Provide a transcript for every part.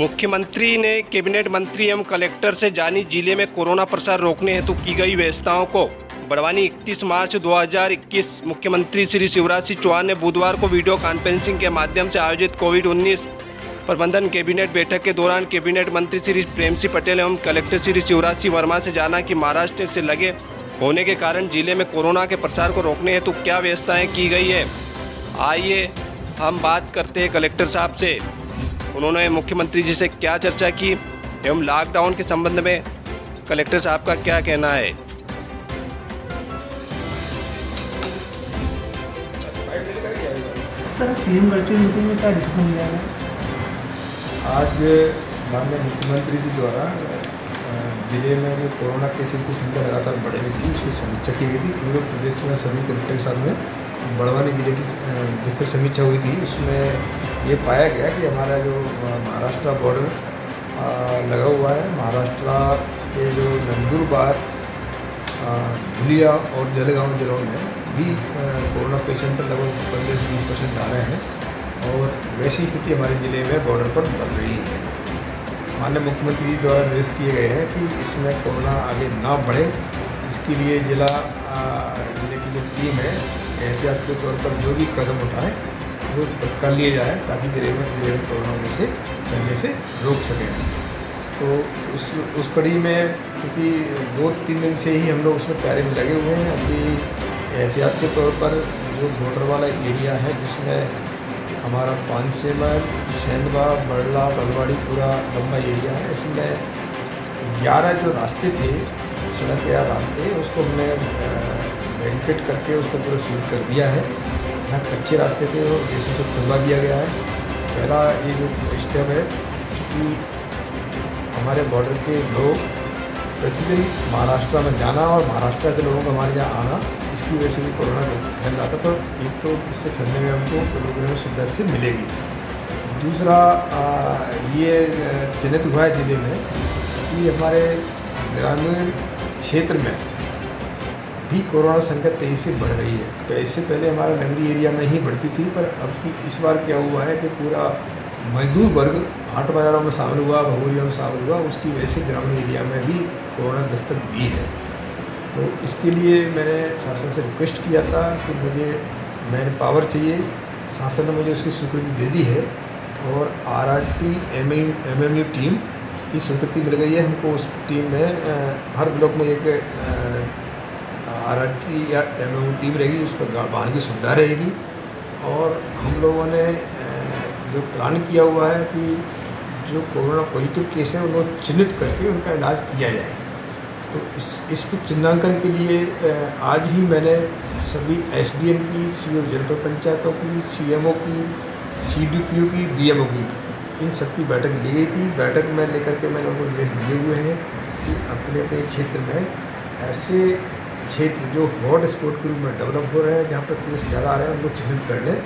मुख्यमंत्री ने कैबिनेट मंत्री एवं कलेक्टर से जानी जिले में कोरोना प्रसार रोकने हेतु की गई व्यवस्थाओं को। बड़वानी 31 मार्च 2021 मुख्यमंत्री श्री शिवराज सिंह चौहान ने बुधवार को वीडियो कॉन्फ्रेंसिंग के माध्यम से आयोजित कोविड-19 प्रबंधन कैबिनेट बैठक के दौरान कैबिनेट मंत्री श्री प्रेम सिंह पटेल एवं कलेक्टर श्री शिवराज सिंह वर्मा से जाना कि महाराष्ट्र से लगे होने के कारण जिले में कोरोना के प्रसार को रोकने हेतु क्या व्यवस्थाएं की गई है। आइए हम बात करते हैं कलेक्टर साहब से। उन्होंने मुख्यमंत्री जी से क्या चर्चा की एवं लॉकडाउन के संबंध में कलेक्टर साहब का क्या कहना है। सर सीएम वर्चुअल मीटिंग में क्या डिसीजन लिया है? आज माननीय मुख्यमंत्री जी द्वारा जिले में जो कोरोना केसेस की संख्या लगातार बढ़ रही थी उसकी समीक्षा की गई थी। पूरे प्रदेश में सभी कलेक्टर के साथ में बड़वानी जिले की विस्तृत समीक्षा हुई थी। उसमें ये पाया गया कि हमारा जो महाराष्ट्र बॉर्डर लगा हुआ है, महाराष्ट्र के जो नंदुरबार, धुलिया और जलगांव जिलों में भी कोरोना पेशेंट लगभग 15 से 20% आ रहे हैं और वैसी स्थिति हमारे ज़िले में बॉर्डर पर बन रही है। माननीय मुख्यमंत्री जी द्वारा निर्देश किए गए हैं कि इसमें कोरोना आगे ना बढ़े, इसके लिए जिले की जो टीम है एहतियात के तौर पर जो भी कदम उठाएं वो तत्काल लिए जाए ताकि जिले में कोरोना होने से फैलने से रोक सकें। तो उस कड़ी में क्योंकि 2-3 दिन से ही हम लोग उसमें तैयारी में लगे हुए हैं। अभी एहतियात के तौर पर जो बॉर्डर वाला एरिया है जिसमें हमारा 500 मील, सेंधवा, बड़ला, बलवाड़ी पूरा लंबा एरिया है, इसमें 11 जो रास्ते थे सड़क या रास्ते उसको हमने बैरिकेड करके उसको पूरा सील कर दिया है। यहाँ कच्चे रास्ते थे वो जैसे से खुलवा दिया गया है। पहला ये जो स्टेप है कि हमारे बॉर्डर के लोग प्रतिदिन महाराष्ट्र में जाना और महाराष्ट्र के लोगों का हमारे यहाँ आना, इसकी वजह से भी कोरोना फैल रहा था। तो एक तो इससे फैलने में हमको लोगों में सुविधा से मिलेगी। दूसरा ये चिन्हित हुआ है ज़िले में कि हमारे ग्रामीण क्षेत्र में भी कोरोना संख्या तेजी से बढ़ रही है। तो इससे पहले हमारा नगरीय एरिया में ही बढ़ती थी, पर अब की इस बार क्या हुआ है कि पूरा मजदूर वर्ग हाट बाज़ारों में शामिल हुआ, भगोरियों में शामिल हुआ, उसकी वजह से ग्रामीण एरिया में भी कोरोना दस्तक दी है। तो इसके लिए मैंने शासन से रिक्वेस्ट किया था कि मैंने पावर चाहिए। शासन ने मुझे उसकी स्वीकृति दे दी है और RRT MMU टीम की स्वीकृति मिल गई है हमको। उस टीम में हर ब्लॉक में एक RRT या MMU टीम रहेगी, उस पर वाहन की सुविधा रहेगी। और हम लोगों ने जो प्लान किया हुआ है कि जो कोरोना पॉजिटिव केस हैं उनको चिन्हित करके उनका इलाज किया जाए। तो इसके चिन्हांकन के लिए आज ही मैंने सभी SDM की, CO जनपद पंचायतों की, CMO की, CDPO की, DMO की, इन सब की बैठक ली गई थी। बैठक में लेकर के मैंने उनको निर्देश दिए हुए हैं कि अपने अपने क्षेत्र में ऐसे क्षेत्र जो हॉट स्पॉट के रूप में डेवलप हो रहे हैं, जहाँ पर केस ज़्यादा आ रहे हैं, उनको चिन्हित कर लें।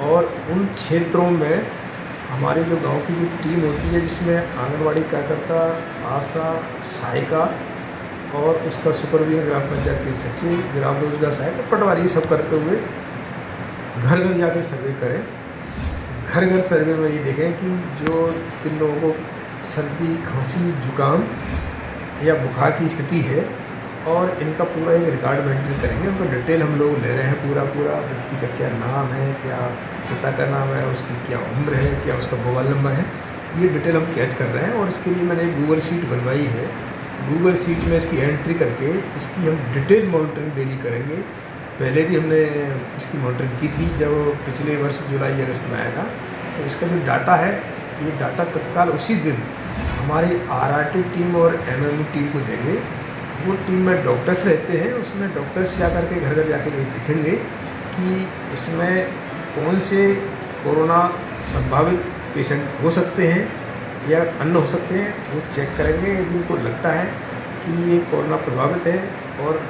और उन क्षेत्रों में हमारी जो गांव की जो टीम होती है जिसमें आंगनवाड़ी कार्यकर्ता, आशा, सहायिका और उसका सुपरविजन ग्राम पंचायत के सचिव, ग्राम रोजगार सहायक, पटवारी, सब करते हुए घर घर जाके सर्वे करें। घर घर सर्वे में ये देखें कि जो किन लोगों को सर्दी, खांसी, जुकाम या बुखार की स्थिति है और इनका पूरा एक रिकॉर्ड मेंटेन करेंगे। उनका डिटेल हम लोग ले रहे हैं, पूरा व्यक्ति का क्या नाम है, क्या पिता का नाम है, उसकी क्या उम्र है, क्या उसका मोबाइल नंबर है, ये डिटेल हम कैच कर रहे हैं। और इसके लिए मैंने एक गूगल शीट बनवाई है। गूगल शीट में इसकी एंट्री करके इसकी हम डिटेल मॉनिटरिंग डेली करेंगे। पहले भी हमने इसकी मॉनिटरिंग की थी जब पिछले वर्ष जुलाई अगस्त में आया था। तो इसका जो डाटा है, ये डाटा तत्काल उसी दिन हमारी RRT टीम और MMU टीम को देंगे। वो टीम में डॉक्टर्स रहते हैं, उसमें डॉक्टर्स जा करके घर घर जाके ये देखेंगे कि इसमें कौन से कोरोना संभावित पेशेंट हो सकते हैं या अन्य हो सकते हैं, वो चेक करेंगे। यदि उनको लगता है कि ये कोरोना प्रभावित है और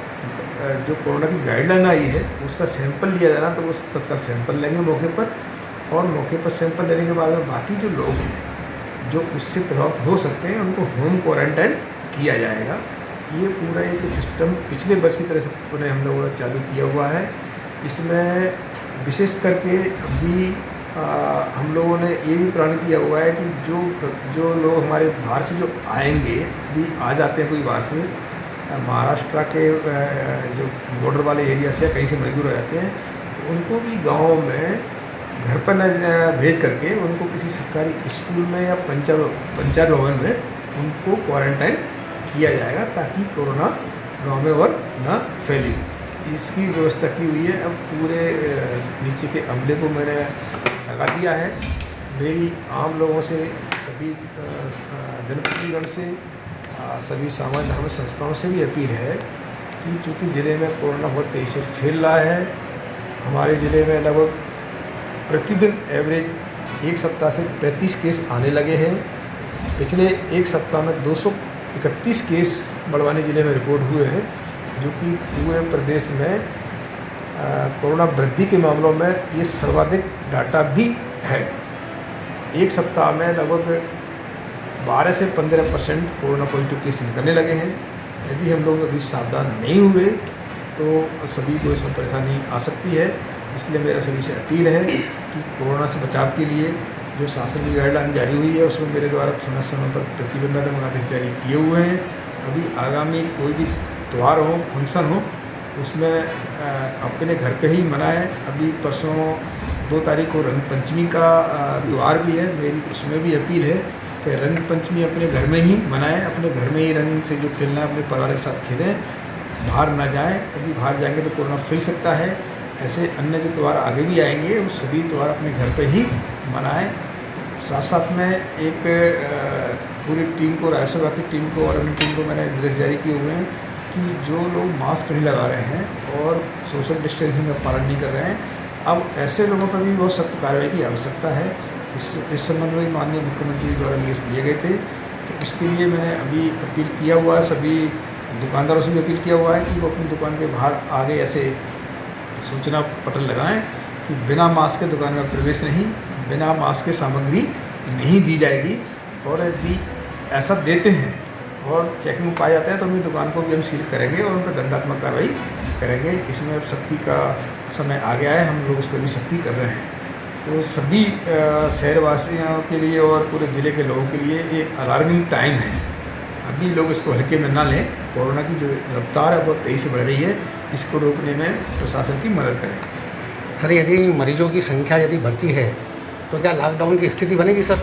जो कोरोना की गाइडलाइन आई है उसका सैंपल लिया जाना, तो वो तत्काल सैंपल लेंगे मौके पर। और मौके पर सैंपल लेने के बाद में बाकी जो लोग हैं जो उससे प्रभावित हो सकते हैं उनको होम क्वारंटाइन किया जाएगा। ये पूरा एक सिस्टम पिछले वर्ष की तरह से पुनः हम लोगों ने चालू किया हुआ है। इसमें विशेष करके अभी हम लोगों ने ये भी प्रण किया हुआ है कि जो लोग हमारे बाहर से जो आएंगे, अभी आ जाते हैं कोई बाहर से, महाराष्ट्र के जो बॉर्डर वाले एरिया से कहीं से मजदूर आ जाते हैं, तो उनको भी गाँव में घर पर न भेज करके उनको किसी सरकारी स्कूल में या पंचायत भवन में उनको क्वारंटाइन किया जाएगा, ताकि कोरोना गांव में और ना फैले। इसकी व्यवस्था की हुई है। अब पूरे नीचे के अमले को मैंने लगा दिया है। मेरी आम लोगों से, सभी जनप्रतिनिधिगण से, सभी सामाजिक धर्म संस्थाओं से भी अपील है कि चूँकि ज़िले में कोरोना बहुत तेज़ी से फैल रहा है, हमारे ज़िले में लगभग प्रतिदिन एवरेज एक सप्ताह से 35 केस आने लगे हैं। पिछले एक सप्ताह में 231 केस बड़वानी ज़िले में रिपोर्ट हुए हैं, जो कि पूरे प्रदेश में कोरोना वृद्धि के मामलों में ये सर्वाधिक डाटा भी है। एक सप्ताह में लगभग 12 से 15% कोरोना पॉजिटिव केस निकलने लगे हैं। यदि हम लोग अभी सावधान नहीं हुए तो सभी को इसमें परेशानी आ सकती है। इसलिए मेरा सभी से अपील है कि कोरोना से बचाव के लिए जो शासन की गाइडलाइन जारी हुई है, उसमें मेरे द्वारा समय समय पर प्रतिबंधात्मक आदेश जारी किए हुए हैं। अभी आगामी कोई भी त्यौहार हो, फंक्शन हो, उसमें अपने घर पे ही मनाएं। अभी परसों 2 तारीख को रंग पंचमी का त्यौहार भी है। मेरी उसमें भी अपील है कि रंग पंचमी अपने घर में ही मनाएं, अपने घर में ही रंग से जो खेलना है अपने परिवार के साथ खेलें, बाहर ना जाएं। यदि बाहर जाएंगे तो कोरोना फैल सकता है। ऐसे अन्य जो त्यौहार आगे भी आएंगे, वो सभी त्यौहार अपने घर पे ही मनाएं। साथ साथ में एक पूरी टीम को, रायसभा की टीम को और अन्य टीम को मैंने निर्देश जारी किए हुए हैं कि जो लोग मास्क नहीं लगा रहे हैं और सोशल डिस्टेंसिंग का पालन नहीं कर रहे हैं, अब ऐसे लोगों पर भी बहुत सख्त कार्रवाई की आवश्यकता है। इस संबंध में माननीय मुख्यमंत्री द्वारा निर्देश दिए गए थे। तो उसके लिए मैंने अभी अपील किया हुआ है, सभी दुकानदारों से भी अपील किया हुआ है कि वो अपनी दुकान के बाहर आगे ऐसे सूचना पटल लगाएं कि बिना मास्क के दुकान में प्रवेश नहीं, बिना मास्क के सामग्री नहीं दी जाएगी। और यदि ऐसा देते हैं और चेकिंग पाए जाते हैं तो उनकी दुकान को भी हम सील करेंगे और उन पर दंडात्मक कार्रवाई करेंगे। इसमें अब सख्ती का समय आ गया है, हम लोग उस पर भी सख्ती कर रहे हैं। तो सभी शहरवासियों के लिए और पूरे ज़िले के लोगों के लिए ये अलार्मिंग टाइम है। अभी लोग इसको हल्के में ना लें। कोरोना की जो रफ्तार है बहुत तेज़ी से बढ़ रही है, इसको रोकने में प्रशासन की मदद करें। सर, यदि मरीजों की संख्या यदि बढ़ती है तो क्या लॉकडाउन की स्थिति बनेगी सर?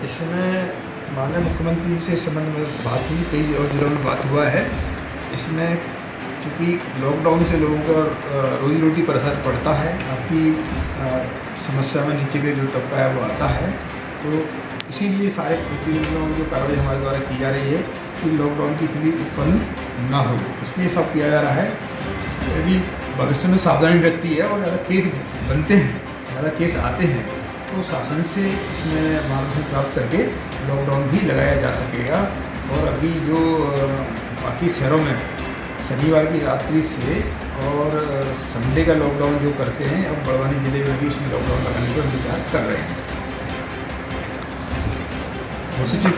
इसमें माननीय मुख्यमंत्री से इस संबंध में बात हुई, कई और जिलों में बात हुआ है। इसमें चूँकि लॉकडाउन से लोगों का रोजी रोटी पर असर पड़ता है, आपकी समस्या में नीचे के जो तबका है वो आता है। तो इसीलिए सारे प्रतिनिधियों में जो कार्रवाई हमारे द्वारा की जा रही है कि लॉकडाउन की स्थिति उत्पन्न ना हो, इसलिए सब किया जा रहा है। यदि भविष्य में सावधानी रखती है और ज़्यादा केस बनते हैं, ज़्यादा केस आते हैं, तो शासन से इसमें मार्गदर्शन प्राप्त करके लॉकडाउन भी लगाया जा सकेगा। और अभी जो बाकी शहरों में शनिवार की रात्रि से और संडे का लॉकडाउन जो करते हैं, अब बड़वानी ज़िले में भी उसमें लॉकडाउन लगाने पर विचार कर रहे हैं।